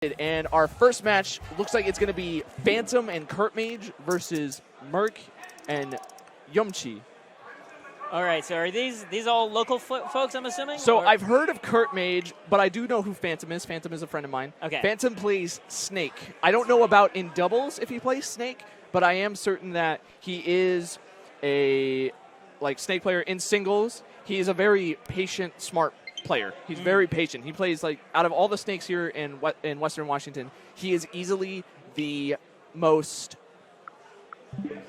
And our first match looks like it's going to be Phantom and KurtMage versus Merc and Yumchi. All right, so are these all local folks, I'm assuming? So or? I've heard of KurtMage, but I do know who Phantom is. Phantom is a friend of mine. Okay. Phantom plays Snake. I don't know about in doubles if he plays Snake, but I am certain that he is a Snake player in singles. He is a very patient, smart player. He's very patient. He plays out of all the Snakes here in Western Washington, he is easily the most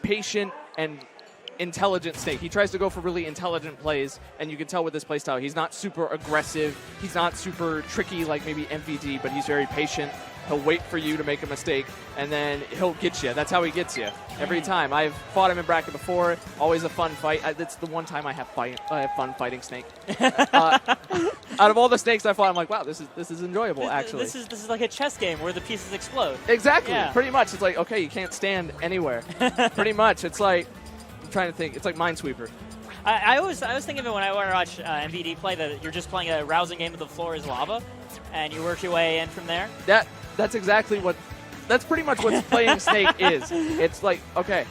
patient and intelligent Snake. He tries to go for really intelligent plays, and you can tell with his playstyle. He's not super aggressive. He's not super tricky like maybe MVD, but he's very patient. He'll wait for you to make a mistake, and then he'll get you. That's how he gets you every time. I've fought him in bracket before. Always a fun fight. That's the one time I have fun fighting Snake. Out of all the Snakes I fought, I'm like, wow, this is enjoyable. Actually, this is like a chess game where the pieces explode. Exactly. Yeah. Pretty much. It's like, okay, you can't stand anywhere. Pretty much. It's like, I'm trying to think. It's like Minesweeper. I was thinking of it when I watch MVD play that you're just playing a rousing game of the floor is lava, and you work your way in from there. That's exactly what. That's pretty much what playing Snake is. It's like, okay,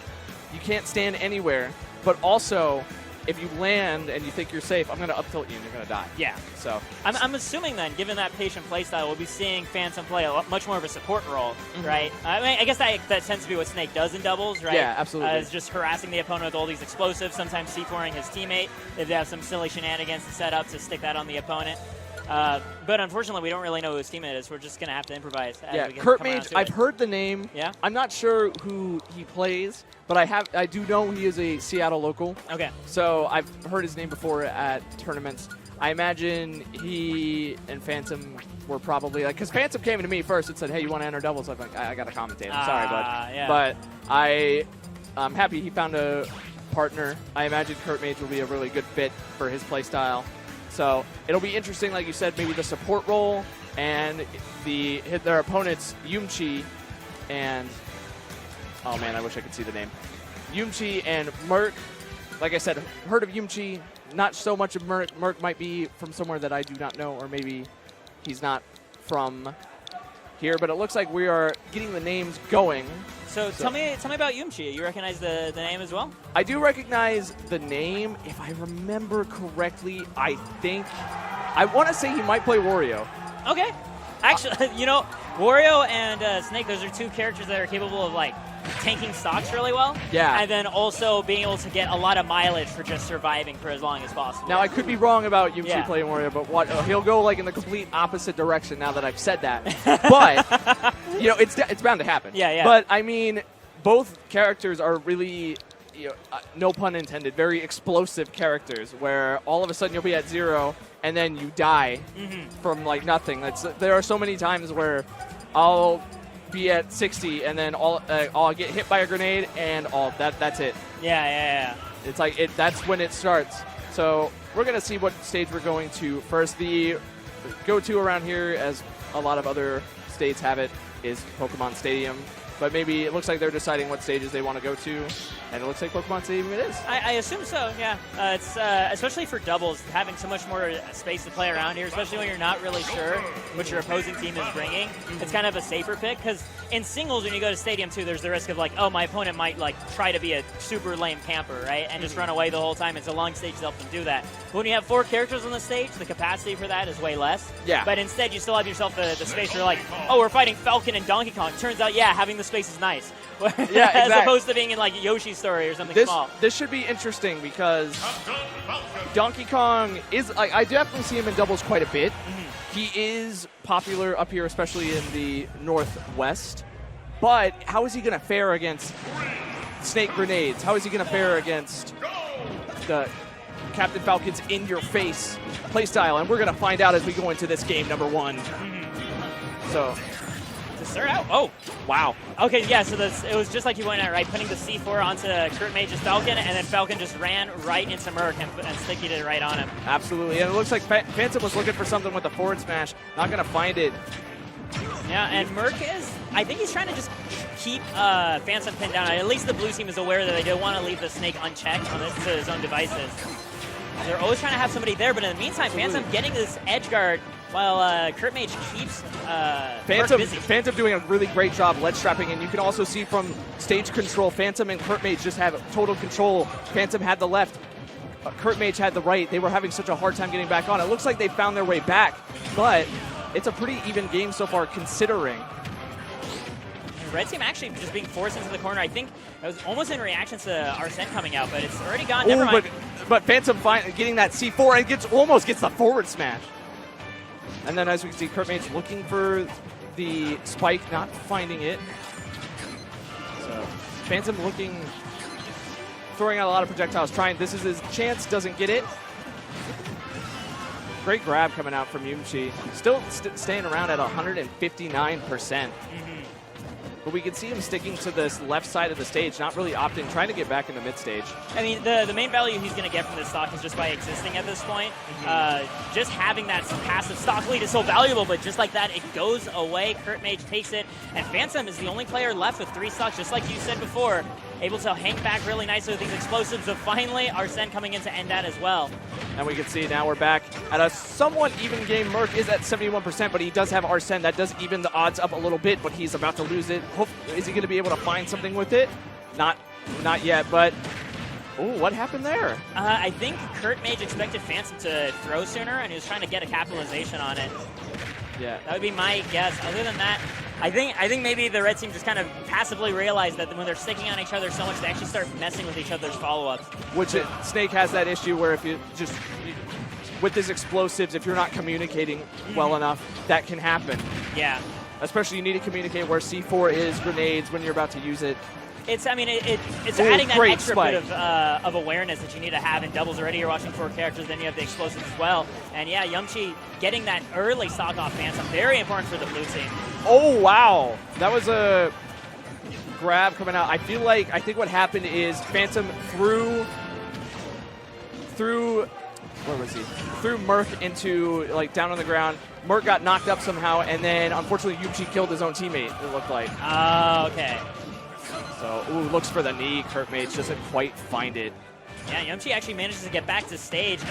you can't stand anywhere, but also, if you land and you think you're safe, I'm going to up tilt you and you're going to die. Yeah. So I'm assuming then, given that patient playstyle, we'll be seeing Phantom play much more of a support role, right? I mean, I guess that tends to be what Snake does in doubles, right? Yeah, absolutely. Is just harassing the opponent with all these explosives, sometimes C4ing his teammate if they have some silly shenanigans to set up to stick that on the opponent. But unfortunately, we don't really know who his teammate is. We're just going to have to improvise. Yeah, KurtMage, I've heard the name. Yeah? I'm not sure who he plays, but I do know he is a Seattle local. Okay. So I've heard his name before at tournaments. I imagine he and Phantom were probably because Phantom came to me first and said, "Hey, you want to enter doubles?" I'm like, I got to commentate. I'm sorry, bud. Yeah. But I'm happy he found a partner. I imagine KurtMage will be a really good fit for his playstyle. So it'll be interesting, like you said, maybe the support role and their opponents, Yumchi and, oh man, I wish I could see the name. Yumchi and Merc. Like I said, heard of Yumchi, not so much of Merc. Merc might be from somewhere that I do not know, or maybe he's not from here, but it looks like we are getting the names going. So tell me about Yumchi. You recognize the name as well? I do recognize the name. If I remember correctly, I want to say he might play Wario. Okay. Actually, Wario and Snake, those are two characters that are capable of tanking stocks really well. Yeah. And then also being able to get a lot of mileage for just surviving for as long as possible. Now, I could be wrong about Yumchi playing Wario, but he'll go in the complete opposite direction now that I've said that. But, it's bound to happen. Yeah. But, I mean, both characters are really, no pun intended, very explosive characters where all of a sudden you'll be at 0 and then you die from, nothing. There are so many times where I'll be at 60 and then I'll get hit by a grenade and that's it. Yeah. It's that's when it starts. So we're going to see what stage we're going to first. The go-to around here, as a lot of other states have it, is Pokemon Stadium. But maybe it looks like they're deciding what stages they want to go to, and it looks like Pokemon Stadium it is. I assume so, yeah. It's especially for doubles, having so much more space to play around here, especially when you're not really sure what your opposing team is bringing. It's kind of a safer pick, because in singles, when you go to Stadium 2, there's the risk of my opponent might try to be a super lame camper, right, and just run away the whole time. It's a long stage to help them do that. But when you have 4 characters on the stage, the capacity for that is way less. Yeah. But instead, you still have yourself the space where we're fighting Falcon and Donkey Kong. Turns out, having the space is nice. Yeah, exactly. As opposed to being in Yoshi's Story or something small. This should be interesting because Donkey Kong is, I definitely see him in doubles quite a bit. He is popular up here, especially in the Northwest. But how is he going to fare against Snake grenades? How is he going to fare against the Captain Falcon's in-your-face playstyle? And we're going to find out as we go into this game number 1. So, start out. Oh, wow. Okay, yeah, so it was just like you went at, right? Putting the C4 onto KurtMage's Falcon, and then Falcon just ran right into Merc and sticky it right on him. Absolutely, and it looks like Phantom was looking for something with the forward smash. Not going to find it. Yeah, and Merc I think he's trying to just keep Phantom pinned down. At least the blue team is aware that they don't want to leave the Snake unchecked to his own devices. They're always trying to have somebody there, but in the meantime, Phantom getting this edge guard while KurtMage keeps Merc busy. Phantom doing a really great job ledge trapping, and you can also see from stage control, Phantom and KurtMage just have total control. Phantom had the left, KurtMage had the right. They were having such a hard time getting back on. It looks like they found their way back, but it's a pretty even game so far considering. Red team actually just being forced into the corner. I think that was almost in reaction to Arsene coming out, but it's already gone. Never mind. But Phantom getting that C4 and almost gets the forward smash. And then as we can see, KurtMage looking for the spike, not finding it. So Phantom throwing out a lot of projectiles, trying. This is his chance, doesn't get it. Great grab coming out from Yumchi. Still staying around at 159%. But we can see him sticking to this left side of the stage, not really opting, trying to get back in the mid stage. I mean, the main value he's going to get from this stock is just by existing at this point. Just having that passive stock lead is so valuable, but just like that, it goes away. KurtMage takes it, and Phantom is the only player left with 3 stocks, just like you said before, able to hang back really nicely with these explosives. So finally, Arsene coming in to end that as well. And we can see now we're back at a somewhat even game. Merc is at 71%, but he does have Arsene. That does even the odds up a little bit, but he's about to lose it. Is he going to be able to find something with it? Not yet, but... Oh, what happened there? I think KurtMage expected Phantom to throw sooner, and he was trying to get a capitalization on it. Yeah. That would be my guess. Other than that, I think maybe the red team just kind of passively realized that when they're sticking on each other so much, they actually start messing with each other's follow-ups. Which Snake has that issue where if you just... with his explosives, if you're not communicating well enough, that can happen. Yeah. Especially you need to communicate where C4 is, grenades, when you're about to use it. It's adding that extra bit of awareness that you need to have in doubles. Already you're watching 4 characters, then you have the explosives as well. And yeah, Yumchi getting that early stock off Phantom, very important for the blue team. Oh, wow. That was a grab coming out. I think what happened is Phantom threw where was he? Threw Merc into, like, down on the ground. Merc got knocked up somehow, and then, unfortunately, Yumchi killed his own teammate, it looked like. Oh, okay. So, looks for the knee. KurtMage doesn't quite find it. Yeah, Yumchi actually manages to get back to stage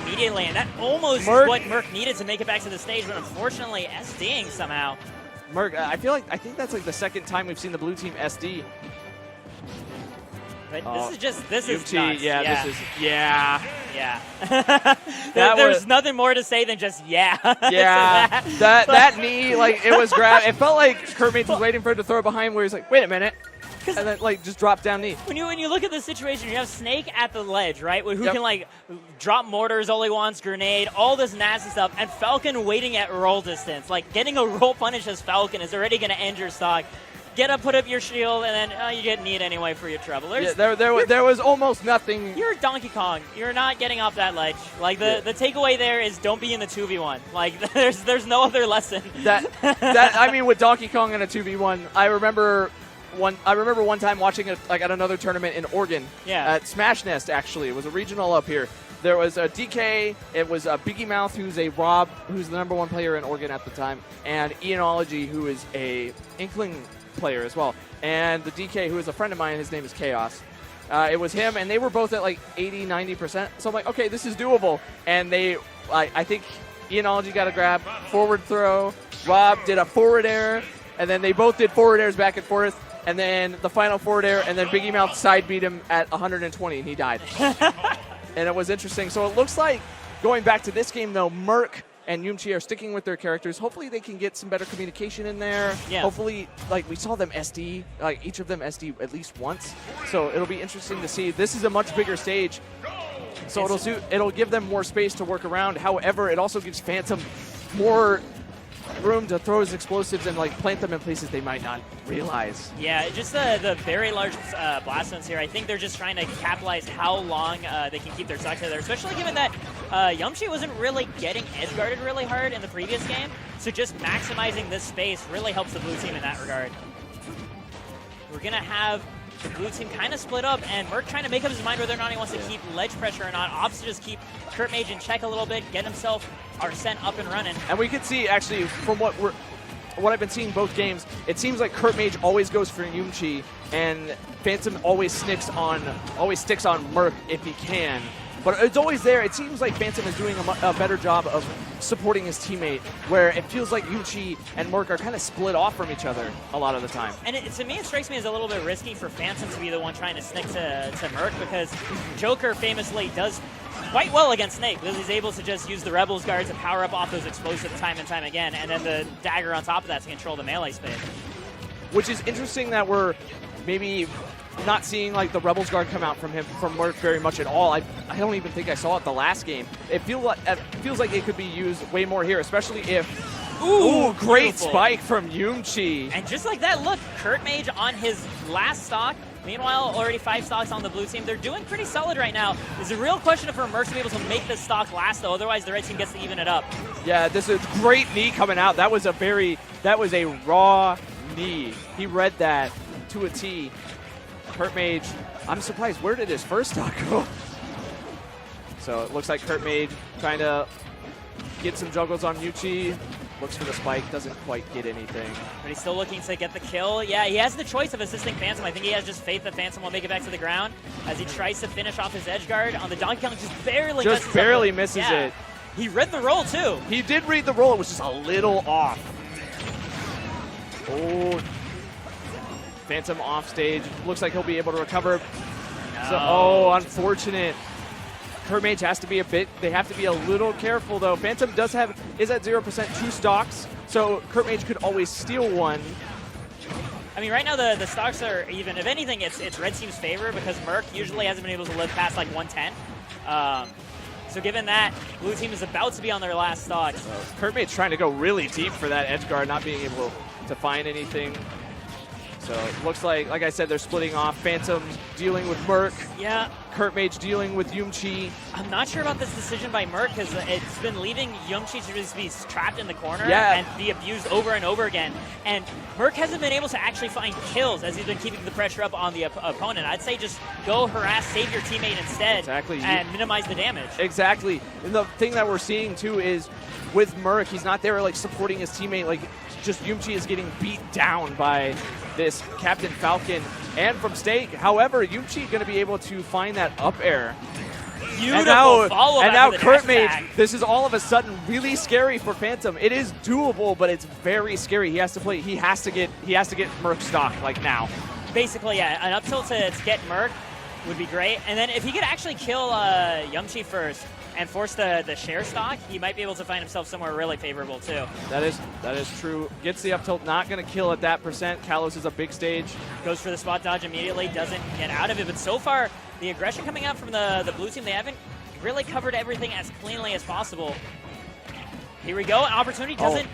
immediately, and that almost is what Merc needed to make it back to the stage, but unfortunately, SDing somehow. Merc, I think that's, like, the second time we've seen the blue team SD. But this is Yumchi, nuts. yeah, this is, yeah. Yeah. There's nothing more to say than just yeah. Yeah. that knee, like, it was grabbed. It felt like KurtMage was waiting for it to throw it behind where he's like, wait a minute. And then, like, just drop down knee. When you look at the situation, you have Snake at the ledge, right? Who can, like, drop mortars all he wants, grenade, all this nasty stuff, and Falcon waiting at roll distance. Like, getting a roll punish as Falcon is already going to end your stock. Put up your shield, and then you get kneed anyway for your trouble. There was almost nothing. You're Donkey Kong. You're not getting off that ledge. Like, the takeaway there is don't be in the 2v1. Like, there's no other lesson. I mean, with Donkey Kong in a 2v1, I remember one time watching it, like, at another tournament in Oregon. Yeah. At Smash Nest, actually. It was a regional up here. There was a DK, it was a Biggie Mouth, who's a Rob, who's the #1 player in Oregon at the time, and Ianology, who is a Inkling player as well. And the DK, who is a friend of mine, his name is Chaos. It was him, and they were both at like 80, 90%. So I'm like, okay, this is doable. And I think Ianology got a grab, forward throw. Rob did a forward air, and then they both did forward airs back and forth. And then the final forward air, and then Biggie Mouth side beat him at 120, and he died. And it was interesting. So it looks like, going back to this game, though, Merc and Yumchi are sticking with their characters. Hopefully they can get some better communication in there. Yeah. Hopefully, like, we saw them SD, like, each of them SD at least once. So it'll be interesting to see. This is a much bigger stage, so it'll give them more space to work around. However, it also gives Phantom more room to throw his explosives and, like, plant them in places they might not realize. Yeah, just the very large blast zones here. I think they're just trying to capitalize how long they can keep their stocks there, especially given that Yumchi wasn't really getting edge guarded really hard in the previous game. So just maximizing this space really helps the blue team in that regard. We're going to have the blue team kind of split up, and Merc trying to make up his mind whether or not he wants to keep ledge pressure or not. Opts to just keep KurtMage in check a little bit, get himself Arsene up and running. And we can see, actually, from what I've been seeing both games, it seems like KurtMage always goes for Yumchi, and Phantom always sticks on Merc if he can. but it's always there. It seems like Phantom is doing a better job of supporting his teammate, where it feels like Yuchi and Merc are kind of split off from each other a lot of the time. And to me, it strikes me as a little bit risky for Phantom to be the one trying to snick to Merc, because Joker famously does quite well against Snake, because he's able to just use the Rebels guard to power up off those explosives time and time again, and then the dagger on top of that to control the melee space. Which is interesting that we're maybe not seeing like the Rebels guard come out from Merc very much at all. I don't even think I saw it the last game. It feels like it could be used way more here, especially if ooh, great beautiful spike from Yumchi. And just like that, look, KurtMage on his last stock. Meanwhile, already 5 stocks on the blue team. They're doing pretty solid right now. It's a real question for Merc to be able to make this stock last, though. Otherwise, the red team gets to even it up. Yeah, this is great knee coming out. That was a raw knee. He read that to a T. KurtMage, I'm surprised. Where did his first stock go? So it looks like KurtMage trying to get some juggles on Yuchi. Looks for the spike, doesn't quite get anything. But he's still looking to get the kill. Yeah, he has the choice of assisting Phantom. I think he has just faith that Phantom will make it back to the ground as he tries to finish off his edge guard on the Donkey Kong. Just barely misses it. He read the roll, too. He did read the roll. It was just a little off. Oh, Phantom off stage. Looks like he'll be able to recover. No. So, oh, unfortunate. KurtMage has to be they have to be a little careful, though. Phantom is at 0% 2 stocks, so KurtMage could always steal one. I mean, right now the stocks are even. If anything, it's red team's favor, because Merc usually hasn't been able to live past like 110. So given that, blue team is about to be on their last stock. So KurtMage trying to go really deep for that edge guard, not being able to find anything. So it looks like I said, they're splitting off. Phantom dealing with Merc. Yeah. KurtMage dealing with Yumchi. I'm not sure about this decision by Merc, because it's been leaving Yumchi to just be trapped in the corner and be abused over and over again. And Merc hasn't been able to actually find kills as he's been keeping the pressure up on the opponent. I'd say just go harass, save your teammate instead, and minimize the damage. Exactly. And the thing that we're seeing, too, is with Merc, he's not there like supporting his teammate. Like, just Yumchi is getting beat down by this Captain Falcon and from Stake. However, Yumchi going to be able to find that up air. Beautiful follow-up. And now KurtMage, this is all of a sudden really scary for Phantom. It is doable, but it's very scary. He has to get Merc stock like now. Basically, yeah, an up tilt to get Merc would be great. And then if he could actually kill Yumchi first and force the share stock, he might be able to find himself somewhere really favorable too. That is true. Gets the up tilt, not going to kill at that percent. Kalos is a big stage. Goes for the spot dodge immediately, doesn't get out of it. But so far, the aggression coming out from the blue team, they haven't really covered everything as cleanly as possible. Here we go. Opportunity doesn't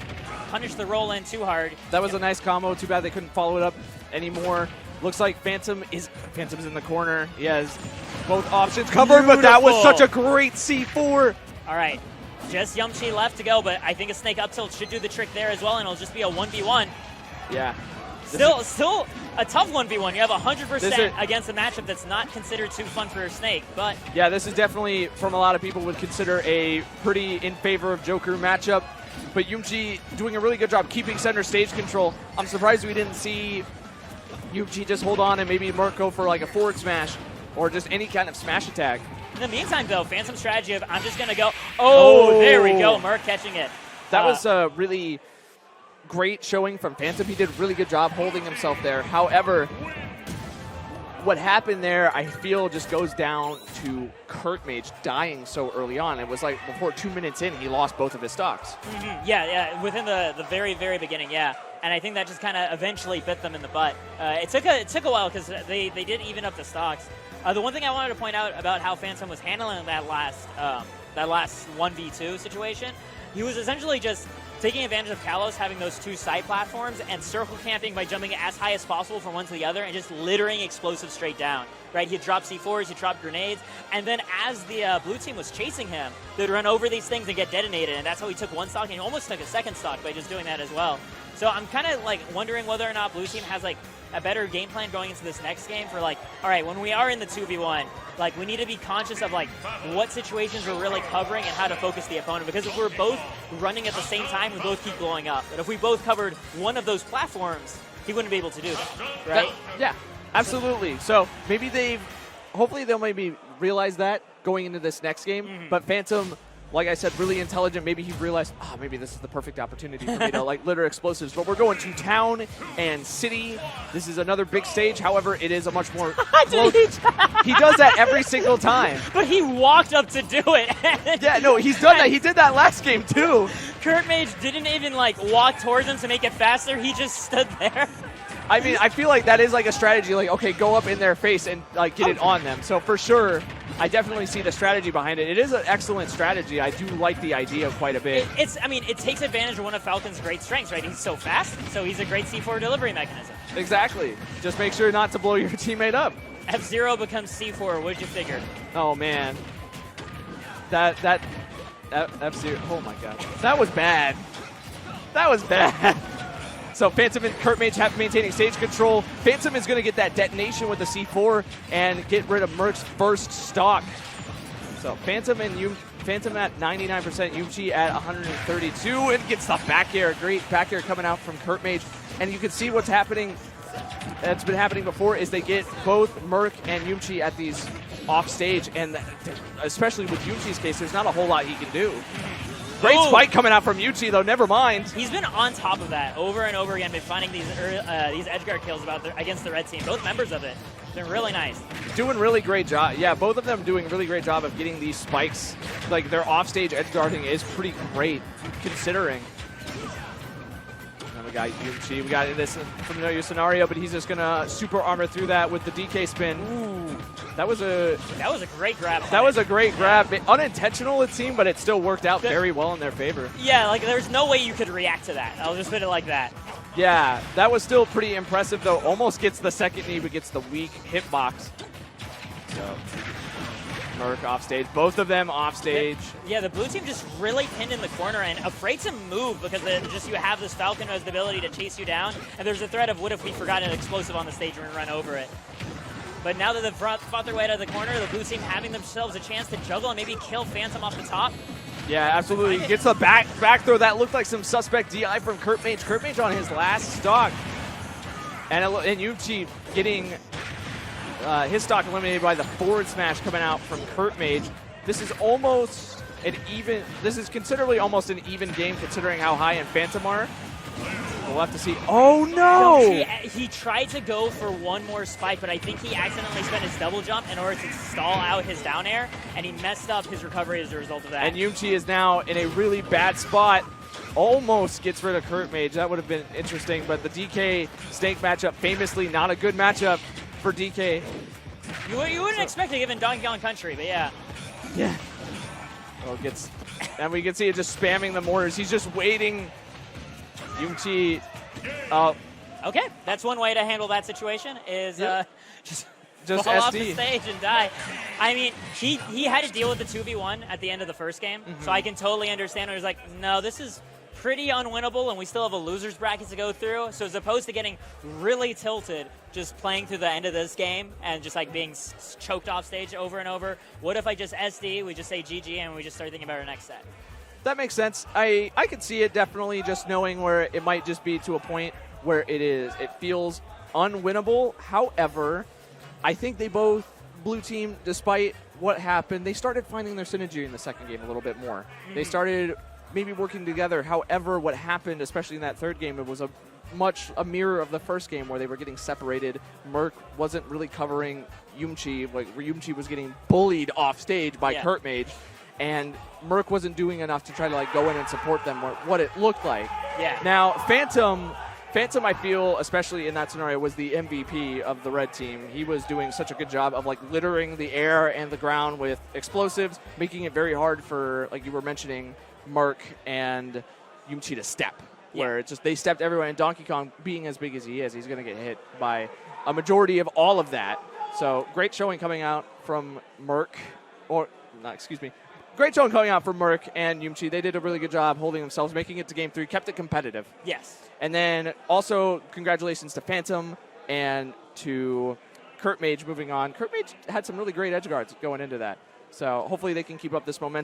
punish the roll in too hard. That was a nice combo. Too bad they couldn't follow it up anymore. Looks like Phantom's in the corner. He has both options covered, but that was such a great C4. All right, just Yumchi left to go, but I think a Snake up tilt should do the trick there as well, and it'll just be a 1v1. Yeah. Still a tough 1v1. You have 100% against a matchup that's not considered too fun for Snake, but... Yeah, this is definitely, from a lot of people, would consider a pretty in favor of Joker matchup. But Yumchi doing a really good job keeping center stage control. I'm surprised we didn't see Yumchi just hold on and maybe Merc go for like a forward smash or just any kind of smash attack. In the meantime, though, Phantom's strategy of I'm just going to go, oh, there we go, Merc catching it. That was a really great showing from Phantom. He did a really good job holding himself there. However, what happened there, I feel, just goes down to KurtMage dying so early on. It was like before 2 minutes in, he lost both of his stocks. Mm-hmm. Yeah, within the very, very beginning, yeah. And I think that just kind of eventually bit them in the butt. It took a while because they did even up the stocks. The one thing I wanted to point out about how Phantom was handling that last 1v2 situation, he was essentially just taking advantage of Kalos having those 2 side platforms and circle camping by jumping as high as possible from one to the other and just littering explosives straight down. Right? He'd drop C4s, he'd drop grenades, and then as the blue team was chasing him, they'd run over these things and get detonated, and that's how he took one stock, and he almost took a second stock by just doing that as well. So I'm kind of like wondering whether or not blue team has like a better game plan going into this next game for like, all right, when we are in the 2v1, like we need to be conscious of like what situations we're really covering and how to focus the opponent, because if we're both running at the same time, we both keep blowing up. But if we both covered one of those platforms, he wouldn't be able to do that, right? Yeah, absolutely. So maybe hopefully they'll maybe realize that going into this next game. But Phantom, like I said, really intelligent. Maybe he realized, maybe this is the perfect opportunity for me to litter explosives. But we're going to town and city. This is another big stage. However, it is a much more close. He does that every single time. But he walked up to do it. Yeah, no, he's done that. He did that last game too. KurtMage didn't even walk towards him to make it faster. He just stood there. I mean, I feel like that is a strategy. Okay, go up in their face and get it on them. So for sure, I definitely see the strategy behind it. It is an excellent strategy. I do like the idea quite a bit. It takes advantage of one of Falcon's great strengths, right? He's so fast, so he's a great C4 delivery mechanism. Exactly. Just make sure not to blow your teammate up. F-Zero becomes C4. What did you figure? Oh man, that F-Zero. Oh my god, that was bad. That was bad. So Phantom and KurtMage have maintaining stage control. Phantom is going to get that detonation with the C4 and get rid of Merc's first stock. So Phantom at 99%, Yumchi at 132, and gets the back air. Great back air coming out from KurtMage. And you can see what's happening. That's been happening before is they get both Merc and Yumchi at these off stage, and especially with Yumchi's case, there's not a whole lot he can do. Great spike coming out from Yuchi, though. Never mind. He's been on top of that over and over again, been finding these edgeguard kills against the red team. Both members of it. It's been really nice. Doing really great job. Yeah, both of them doing really great job of getting these spikes. Their offstage edgeguarding is pretty great, considering. Now we got Yuchi. We got this familiar scenario, but he's just gonna super armor through that with the DK spin. Ooh. That was a great grab. That was a great grab. Unintentional, it seemed, but it still worked out very well in their favor. Yeah, there's no way you could react to that. I'll just put it like that. Yeah, that was still pretty impressive, though. Almost gets the second knee, but gets the weak hitbox. So, Merc off stage. Both of them off stage. Yeah, the blue team just really pinned in the corner and afraid to move because you have this Falcon who has the ability to chase you down, and there's a threat of what if we forgot an explosive on the stage and run over it. But now that they've fought their way out of the corner, the blue team having themselves a chance to juggle and maybe kill Phantom off the top. Yeah, absolutely. Gets the back throw. That looked like some suspect DI from KurtMage. KurtMage on his last stock. And Yuchi getting his stock eliminated by the forward smash coming out from KurtMage. This is almost this is considerably almost an even game considering how high in Phantom are. We'll have to see. Oh, no! He tried to go for one more spike, but I think he accidentally spent his double jump in order to stall out his down air, and he messed up his recovery as a result of that. And Yumchi is now in a really bad spot. Almost gets rid of KurtMage. That would have been interesting, but the DK Snake matchup, famously not a good matchup for DK. You wouldn't expect it given Donkey Kong Country, but yeah. Yeah. Oh, and we can see it just spamming the mortars. He's just waiting. Yumchi. Okay, that's one way to handle that situation is just fall SD. off the stage and die. I mean, he had to deal with the 2v1 at the end of the first game, so I can totally understand when he's like, no, this is pretty unwinnable, and we still have a loser's bracket to go through. So as opposed to getting really tilted, just playing through the end of this game and just being choked off stage over and over, what if I just SD, we just say GG, and we just start thinking about our next set? That makes sense. I could see it definitely, just knowing where it might just be to a point where it feels unwinnable. However, I think they both, blue team, despite what happened, they started finding their synergy in the second game a little bit more. They started maybe working together. However, what happened, especially in that third game, it was a mirror of the first game where they were getting separated. Merc wasn't really covering Yumchi, where Yumchi was getting bullied off stage by KurtMage. And Merc wasn't doing enough to try to go in and support them, what it looked like. Yeah. Now, Phantom, I feel, especially in that scenario, was the MVP of the red team. He was doing such a good job of littering the air and the ground with explosives, making it very hard for, like you were mentioning, Merc and Yumchi to step. Where it's just they stepped everywhere, and Donkey Kong, being as big as he is, he's going to get hit by a majority of all of that. So great showing coming out from Merc, Great showing coming out from Merc and Yumchi. They did a really good job holding themselves, making it to Game 3, kept it competitive. Yes. And then also congratulations to Phantom and to KurtMage moving on. KurtMage had some really great edge guards going into that. So hopefully they can keep up this momentum.